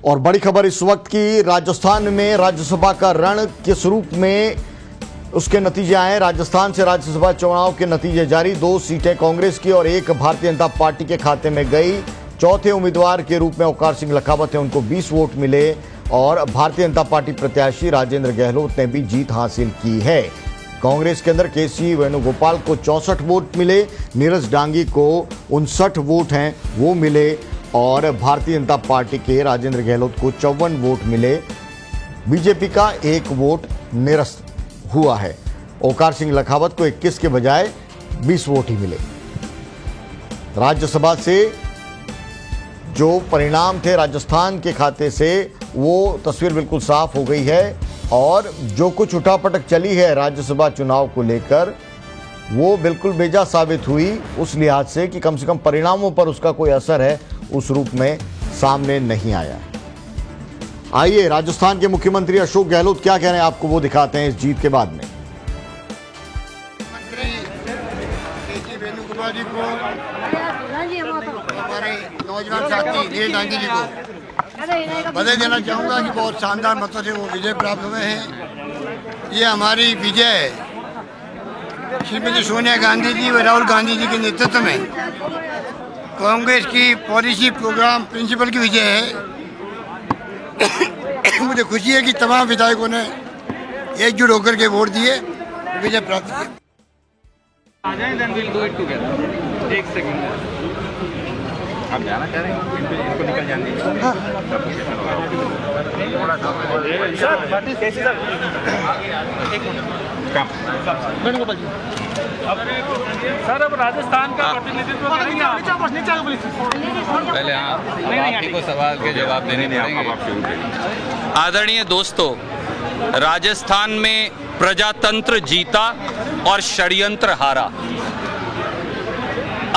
और बड़ी खबर इस वक्त की, राजस्थान में राज्यसभा का रण किस रूप में उसके नतीजे आए। राजस्थान से राज्यसभा चुनाव के नतीजे जारी। 2 सीटें कांग्रेस की और 1 भारतीय जनता पार्टी के खाते में गई। चौथे उम्मीदवार के रूप में ओंकार सिंह लखावत है, उनको 20 वोट मिले और भारतीय जनता पार्टी प्रत्याशी राजेंद्र गहलोत ने भी जीत हासिल की है। कांग्रेस के अंदर केसी वेणुगोपाल को 64 वोट मिले, नीरज डांगी को 59 वोट हैं वो मिले और भारतीय जनता पार्टी के राजेंद्र गहलोत को 54 वोट मिले। बीजेपी का 1 वोट निरस्त हुआ है। ओंकार सिंह लखावत को 21 के बजाय 20 वोट ही मिले। राज्यसभा से जो परिणाम थे राजस्थान के खाते से, वो तस्वीर बिल्कुल साफ हो गई है और जो कुछ उठापटक चली है राज्यसभा चुनाव को लेकर, वो बिल्कुल बेजा साबित हुई उस लिहाज से कि कम से कम परिणामों पर उसका कोई असर है उस रूप में सामने नहीं आया। आइए राजस्थान के मुख्यमंत्री अशोक गहलोत क्या कह रहे हैं आपको वो दिखाते हैं इस जीत के बाद में। मंत्री केसी वेणुगोपाल जी को, हमारे नौजवान साथी नीरज डांगी जी को बधाई देना चाहूँगा कि बहुत शानदार मतों से वो विजय प्राप्त हुए हैं। ये हमारी विजय श्रीमती सोनिया गांधी जी व राहुल गांधी जी के नेतृत्व में कांग्रेस की पॉलिसी, प्रोग्राम, प्रिंसिपल की विजय है। मुझे खुशी है कि तमाम विधायकों ने एकजुट होकर के वोट दिए, विजय प्राप्त की। एक सेकंड, आप जाना चाह रहे हैं? इनको निकल जाने वेणुगोपाल जी। सर अब राजस्थान का प्रतिनिधित्व पहले आप को सवाल के जवाब देने पड़ेंगे। आदरणीय दोस्तों, राजस्थान में प्रजातंत्र जीता और षड्यंत्र हारा।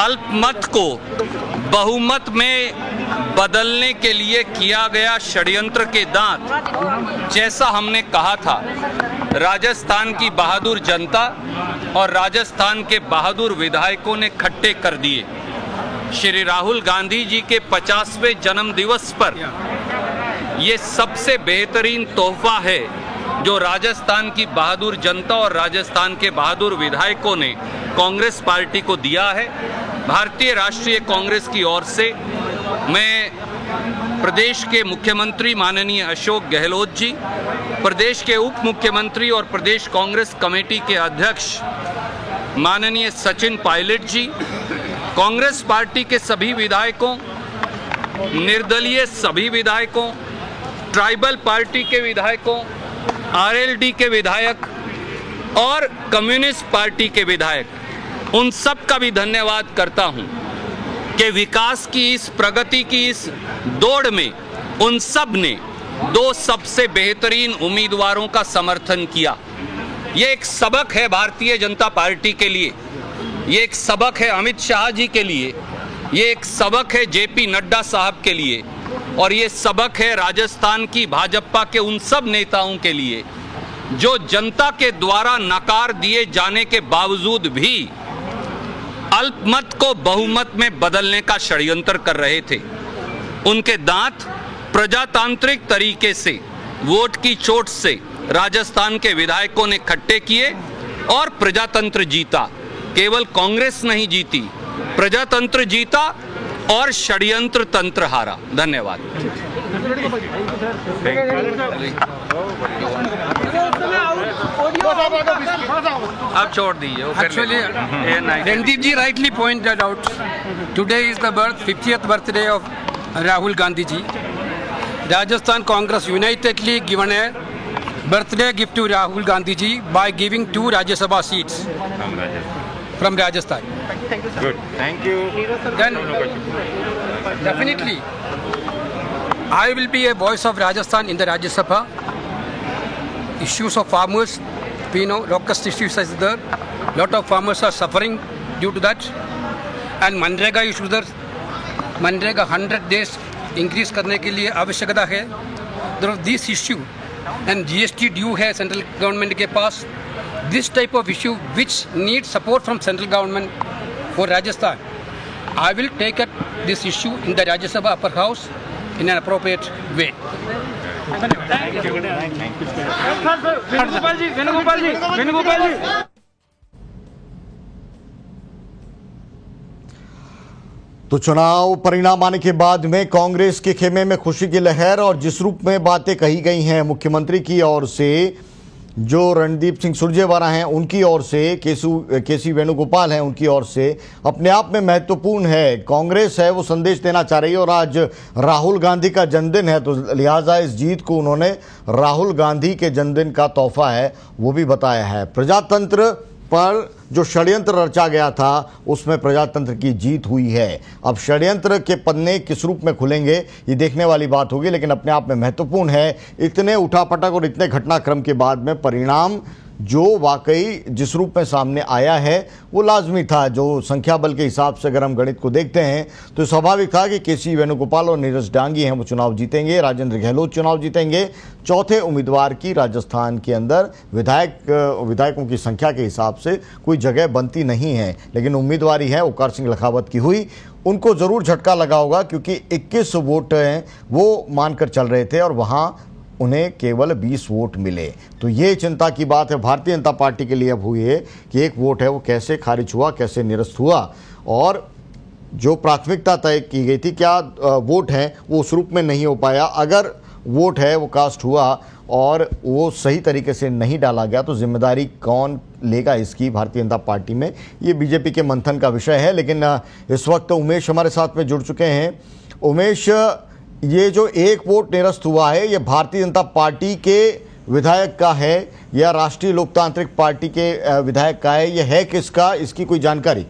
अल्पमत को बहुमत में बदलने के लिए किया गया षड्यंत्र के दांत, जैसा हमने कहा था, राजस्थान की बहादुर जनता और राजस्थान के बहादुर विधायकों ने खट्टे कर दिए। श्री राहुल गांधी जी के 50वें जन्म दिवस पर ये सबसे बेहतरीन तोहफा है जो राजस्थान की बहादुर जनता और राजस्थान के बहादुर विधायकों ने कांग्रेस पार्टी को दिया है। भारतीय राष्ट्रीय कांग्रेस की ओर से मैं प्रदेश के मुख्यमंत्री माननीय अशोक गहलोत जी, प्रदेश के उप मुख्यमंत्री और प्रदेश कांग्रेस कमेटी के अध्यक्ष माननीय सचिन पायलट जी, कांग्रेस पार्टी के सभी विधायकों, निर्दलीय सभी विधायकों, ट्राइबल पार्टी के विधायकों, आरएलडी के विधायक और कम्युनिस्ट पार्टी के विधायक, उन सब का भी धन्यवाद करता हूं कि विकास की इस प्रगति की इस दौड़ में उन सब ने 2 सबसे बेहतरीन उम्मीदवारों का समर्थन किया। ये एक सबक है भारतीय जनता पार्टी के लिए, ये एक सबक है अमित शाह जी के लिए, ये एक सबक है जेपी नड्डा साहब के लिए और ये सबक है राजस्थान की भाजपा के उन सब नेताओं के लिए जो जनता के द्वारा नकार दिए जाने के बावजूद भी अल्पमत को बहुमत में बदलने का षड्यंत्र कर रहे थे। उनके दांत प्रजातांत्रिक तरीके से वोट की चोट से राजस्थान के विधायकों ने खट्टे किए और प्रजातंत्र जीता। केवल कांग्रेस नहीं जीती, प्रजातंत्र जीता और षड्यंत्र तंत्र हारा। धन्यवाद। अब छोड़ दीजिए। Actually, Randeep ji rightly pointed out, today is the 50th birthday of Rahul Gandhi ji. Rajasthan Congress unitedly given a birthday gift to Rahul Gandhi ji by giving 2 Rajya Sabha seats from Rajasthan. Good. Thank you. Then definitely I will be a voice of Rajasthan in the Rajya Sabha. Issues of farmers, we know locust issues is there. Lot of farmers are suffering due to that. And MNREGA issues there. MNREGA 100 days increase करने के लिए आवश्यकता है. There are this issue and GST due है central government के पास. This type of issue which needs support from central government for Rajasthan. I will take up this issue in the Rajya Sabha upper house in an appropriate way. Venugopal जी तो चुनाव परिणाम आने के बाद में कांग्रेस के खेमे में खुशी की लहर, और जिस रूप में बातें कही गई हैं मुख्यमंत्री की ओर से, जो रणदीप सिंह सुरजेवाला हैं उनकी ओर से, केसी वेणुगोपाल हैं उनकी ओर से, अपने आप में महत्वपूर्ण है। कांग्रेस है वो संदेश देना चाह रही है, और आज राहुल गांधी का जन्मदिन है, तो लिहाजा इस जीत को उन्होंने राहुल गांधी के जन्मदिन का तोहफा है वो भी बताया है। प्रजातंत्र पर जो षड्यंत्र रचा गया था उसमें प्रजातंत्र की जीत हुई है। अब षड्यंत्र के पन्ने किस रूप में खुलेंगे ये देखने वाली बात होगी, लेकिन अपने आप में महत्वपूर्ण है। इतने उठापटक और इतने घटनाक्रम के बाद में परिणाम जो वाकई जिस रूप में सामने आया है वो लाजमी था। जो संख्या बल के हिसाब से अगर हम गणित को देखते हैं तो स्वाभाविक था कि केसी वेणुगोपाल और नीरज डांगी हैं वो चुनाव जीतेंगे, राजेंद्र गहलोत चुनाव जीतेंगे। चौथे उम्मीदवार की राजस्थान के अंदर विधायकों की संख्या के हिसाब से कोई जगह बनती नहीं है, लेकिन उम्मीदवारी है ओंकार सिंह लखावत की हुई। उनको ज़रूर झटका लगा होगा क्योंकि 21 वोट हैं वो मानकर चल रहे थे और वहाँ उन्हें केवल 20 वोट मिले। तो ये चिंता की बात है भारतीय जनता पार्टी के लिए अब हुई है कि एक वोट है वो कैसे खारिज हुआ, कैसे निरस्त हुआ, और जो प्राथमिकता तय की गई थी क्या वोट है वो उस रूप में नहीं हो पाया। अगर वोट है वो कास्ट हुआ और वो सही तरीके से नहीं डाला गया तो जिम्मेदारी कौन लेगा इसकी भारतीय जनता पार्टी में, ये बीजेपी के मंथन का विषय है। लेकिन इस वक्त उमेश हमारे साथ में जुड़ चुके हैं। उमेश, ये जो एक वोट निरस्त हुआ है ये भारतीय जनता पार्टी के विधायक का है या राष्ट्रीय लोकतांत्रिक पार्टी के विधायक का है, ये है किसका, इसकी कोई जानकारी?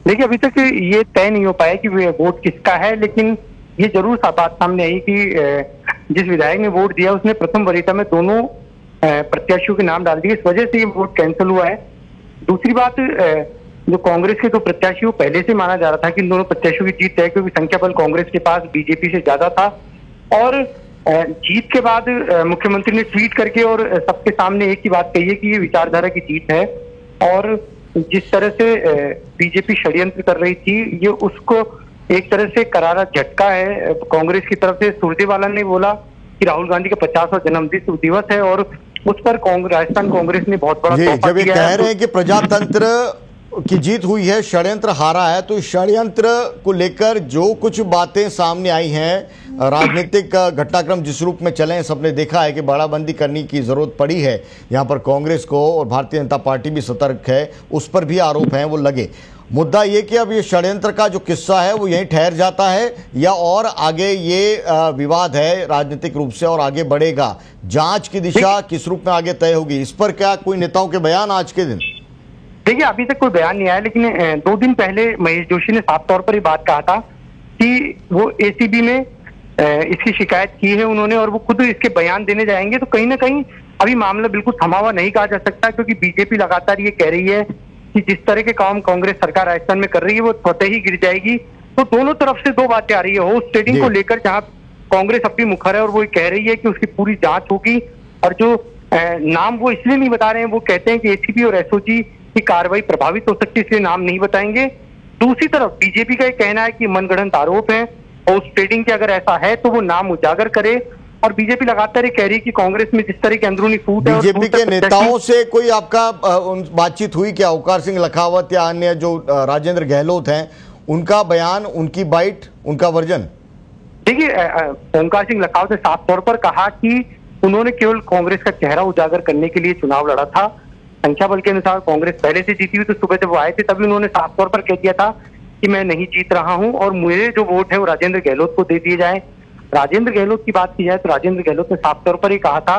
देखिए, अभी तक ये तय नहीं हो पाया कि वोट किसका है, लेकिन ये जरूर बात सामने आई कि जिस विधायक ने वोट दिया उसने प्रथम वरीयता में दोनों प्रत्याशियों के नाम डाल दिए, इस वजह से ये वोट कैंसिल हुआ है। दूसरी बात, जो कांग्रेस के दो प्रत्याशी पहले से माना जा रहा था कि इन दोनों प्रत्याशियों की जीत है, क्योंकि संख्या बल कांग्रेस के पास बीजेपी से ज्यादा था। और जीत के बाद मुख्यमंत्री ने ट्वीट करके और सबके सामने एक ही बात कही है कि ये विचारधारा की जीत है, और जिस तरह से बीजेपी षड्यंत्र कर रही थी ये उसको एक तरह से करारा झटका है। कांग्रेस की तरफ से सुरजेवाला ने बोला कि राहुल गांधी का 50वां जन्मदिन दिवस है और उस पर राजस्थान कांग्रेस ने बहुत बड़ा जब ये कह रहे हैं कि प्रजातंत्र की जीत हुई है, षड्यंत्र हारा है, तो षड्यंत्र को लेकर जो कुछ बातें सामने आई हैं, राजनीतिक घटनाक्रम जिस रूप में चले हैं सबने देखा है कि बड़ाबंदी करने की जरूरत पड़ी है यहाँ पर कांग्रेस को, और भारतीय जनता पार्टी भी सतर्क है, उस पर भी आरोप हैं वो लगे। मुद्दा ये कि अब ये षड्यंत्र का जो किस्सा है वो यहीं ठहर जाता है या और आगे ये विवाद है राजनीतिक रूप से और आगे बढ़ेगा, जांच की दिशा किस रूप में आगे तय होगी, इस पर क्या कोई नेताओं के बयान आज के दिन? देखिए, अभी तक कोई बयान नहीं आया, लेकिन 2 दिन पहले महेश जोशी ने साफ तौर पर ये बात कहा था कि वो एसीबी में इसकी शिकायत की है उन्होंने और वो खुद इसके बयान देने जाएंगे। तो कहीं ना कहीं अभी मामला बिल्कुल थमा हुआ नहीं कहा जा सकता, क्योंकि बीजेपी लगातार ये कह रही है कि जिस तरह के काम कांग्रेस सरकार राजस्थान में कर रही है वो स्वतः ही गिर जाएगी। तो दोनों तरफ से दो बातें आ रही है। होस्ट ट्रेडिंग को लेकर जहाँ कांग्रेस अपनी मुखर है और वो कह रही है कि उसकी पूरी जांच होगी, और जो नाम वो इसलिए नहीं बता रहे हैं, वो कहते हैं कि एसीबी और एसओजी की कार्रवाई प्रभावित हो सकती है, इसलिए नाम नहीं बताएंगे। दूसरी तरफ बीजेपी का कहना है कि मनगढ़ंत आरोप है और उस ट्रेडिंग के अगर ऐसा है तो वो नाम उजागर करे। और बीजेपी लगातार ये कह रही है कि कांग्रेस में जिस तरह की अंदरूनी फूट है, बीजेपी के नेताओं से कोई आपका बातचीत हुई क्या? ओंकार सिंह लखावत या अन्य जो राजेंद्र गहलोत हैं, उनका बयान, उनकी बाइट, उनका वर्जन? देखिए, ओंकार सिंह लखावत ने साफ तौर पर कहा कि उन्होंने केवल कांग्रेस का चेहरा उजागर करने के लिए चुनाव लड़ा था। संख्या बल के अनुसार कांग्रेस पहले से जीती हुई, तो सुबह जब वो आए थे तभी उन्होंने साफ तौर पर कह दिया था कि मैं नहीं जीत रहा हूं और मुझे जो वोट है वो राजेंद्र गहलोत को दे दिए जाए। राजेंद्र गहलोत की बात की जाए तो राजेंद्र गहलोत ने साफ तौर पर ही कहा था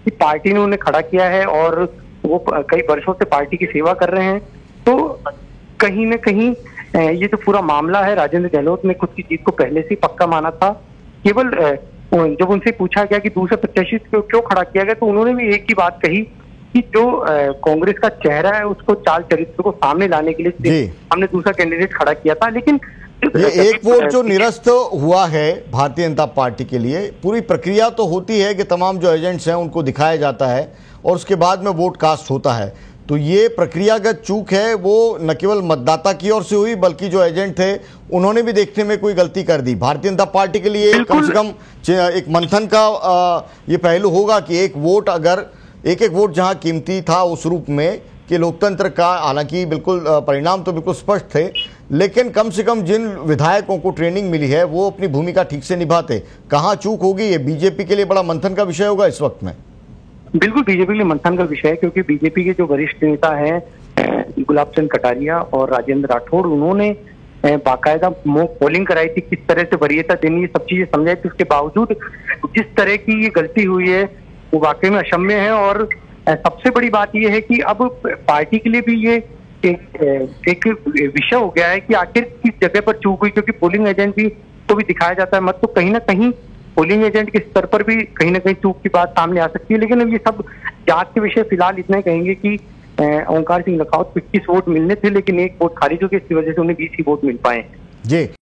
कि पार्टी ने उन्हें खड़ा किया है और वो कई वर्षों से पार्टी की सेवा कर रहे हैं। तो कहीं न कहीं ये जो पूरा मामला है, राजेंद्र गहलोत ने खुद की जीत को पहले से पक्का माना था। केवल जब उनसे पूछा गया कि दूसरे प्रत्याशी को क्यों खड़ा किया गया, तो उन्होंने भी एक ही बात कही कि जो कांग्रेस का चेहरा है उसको चाल चरित्र को सामने लाने के लिए हमने दूसरा कैंडिडेट खड़ा किया था। लेकिन ये एक वोट जो निरस्त हुआ है भारतीय जनता पार्टी के लिए, पूरी प्रक्रिया तो होती है कि तमाम जो एजेंट्स हैं उनको दिखाया जाता है और उसके बाद में वोट कास्ट होता है। तो ये प्रक्रियागत चूक है, वो न केवल मतदाता की ओर से हुई बल्कि जो एजेंट थे उन्होंने भी देखने में कोई गलती कर दी। भारतीय जनता पार्टी के लिए कम से कम एक मंथन का ये पहलू होगा कि एक एक वोट जहां कीमती था उस रूप में कि लोकतंत्र का, हालांकि बिल्कुल परिणाम तो बिल्कुल स्पष्ट थे, लेकिन कम से कम जिन विधायकों को ट्रेनिंग मिली है वो अपनी भूमिका ठीक से निभाते। कहाँ चूक होगी, ये बीजेपी के लिए बड़ा मंथन का विषय होगा इस वक्त में। बिल्कुल बीजेपी के लिए मंथन का विषय है, क्योंकि बीजेपी के जो वरिष्ठ नेता हैं गुलाब चंद कटारिया और राजेंद्र राठौड़, उन्होंने बाकायदा मॉक पोलिंग कराई थी, किस तरह से वरीयता देनी, ये सब चीजें समझाई थी। उसके बावजूद जिस तरह की ये गलती हुई है वो वाकई में अक्षम्य है। और सबसे बड़ी बात यह है कि अब पार्टी के लिए भी ये एक विषय हो गया है कि आखिर किस जगह पर चूक हुई, क्योंकि पोलिंग एजेंट भी को भी दिखाया जाता है मत, तो कहीं ना कहीं पोलिंग एजेंट के स्तर पर भी कहीं ना कहीं चूक की बात सामने आ सकती है। लेकिन अब ये सब जांच के विषय फिलहाल इतना कहेंगे कि ओंकार सिंह लखावत 25 वोट मिलने थे, लेकिन एक वोट खारिज हो गया, इसकी वजह से उन्हें 20 ही वोट मिल पाए। जी।